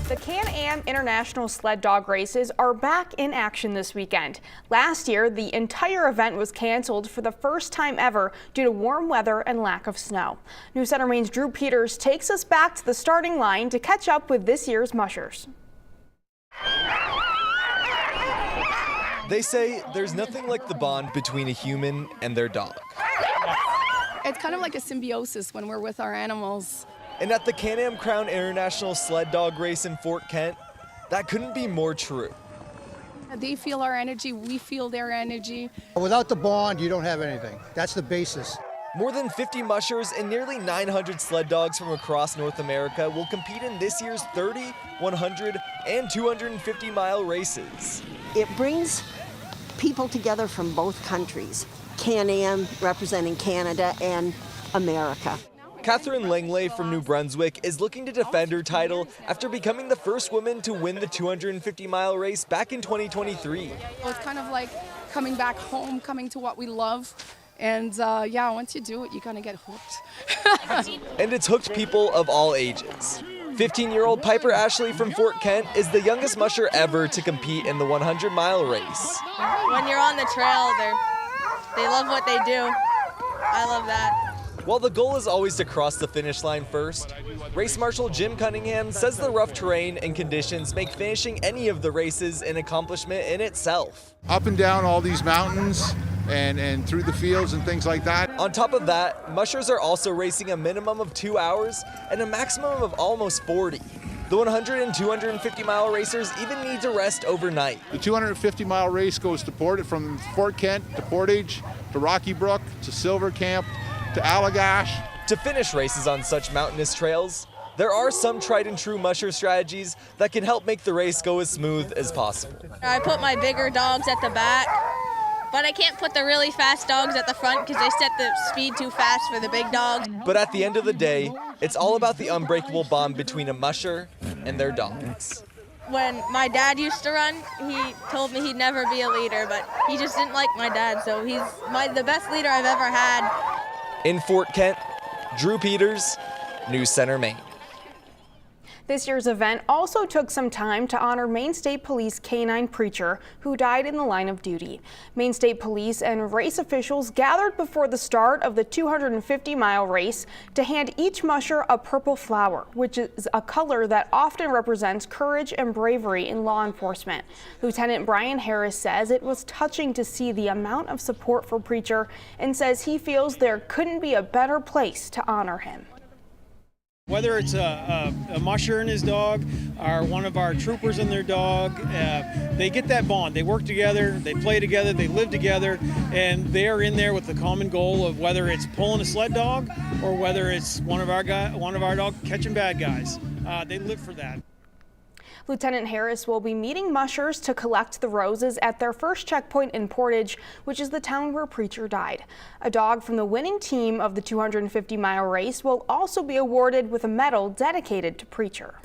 The Can-Am International Sled Dog Races are back in action this weekend. Last year, the entire event was canceled for the first time ever due to warm weather and lack of snow. News Center Maine's Drew Peters takes us back to the starting line to catch up with this year's Mushers. They say there's nothing like the bond between a human and their dog. It's kind of like a symbiosis when we're with our animals. And at the Can-Am Crown International Sled Dog Race in Fort Kent, that couldn't be more true. They feel our energy, we feel their energy. Without the bond, you don't have anything. That's the basis. More than 50 mushers and nearly 900 sled dogs from across North America will compete in this year's 30, 100, and 250-mile races. It brings people together from both countries, Can-Am representing Canada and America. Catherine Langley from New Brunswick is looking to defend her title after becoming the first woman to win the 250-mile race back in 2023. It's kind of like coming back home, coming to what we love. And yeah, once you do it, you're gonna get hooked. And it's hooked people of all ages. 15-year-old Piper Ashley from Fort Kent is the youngest musher ever to compete in the 100-mile race. When you're on the trail, they love what they do. I love that. While the goal is always to cross the finish line first, race marshal Jim Cunningham says the rough terrain and conditions make finishing any of the races an accomplishment in itself. Up and down all these mountains and through the fields and things like that. On top of that, mushers are also racing a minimum of 2 hours and a maximum of almost 40. The 100 and 250-mile racers even need to rest overnight. The 250-mile race goes to from Fort Kent to Portage to Rocky Brook to Silver Camp to Allagash. To finish races on such mountainous trails, there are some tried and true musher strategies that can help make the race go as smooth as possible. I put my bigger dogs at the back, but I can't put the really fast dogs at the front because they set the speed too fast for the big dogs. But at the end of the day, it's all about the unbreakable bond between a musher and their dogs. When my dad used to run, he told me he'd never be a leader, but he just didn't like my dad, so he's the best leader I've ever had. In Fort Kent, Drew Peters, News Center, Maine. This year's event also took some time to honor Maine State Police K-9 preacher who died in the line of duty. Maine State Police and race officials gathered before the start of the 250-mile race to hand each musher a purple flower, which is a color that often represents courage and bravery in law enforcement. Lieutenant Brian Harris says it was touching to see the amount of support for preacher and says he feels there couldn't be a better place to honor him. Whether it's a musher and his dog or one of our troopers and their dog, they get that bond. They work together, they play together, they live together, and they're in there with the common goal of whether it's pulling a sled dog or whether it's one of our dogs catching bad guys. They live for that. Lieutenant Harris will be meeting mushers to collect the roses at their first checkpoint in Portage, which is the town where Preacher died. A dog from the winning team of the 250-mile race will also be awarded with a medal dedicated to Preacher.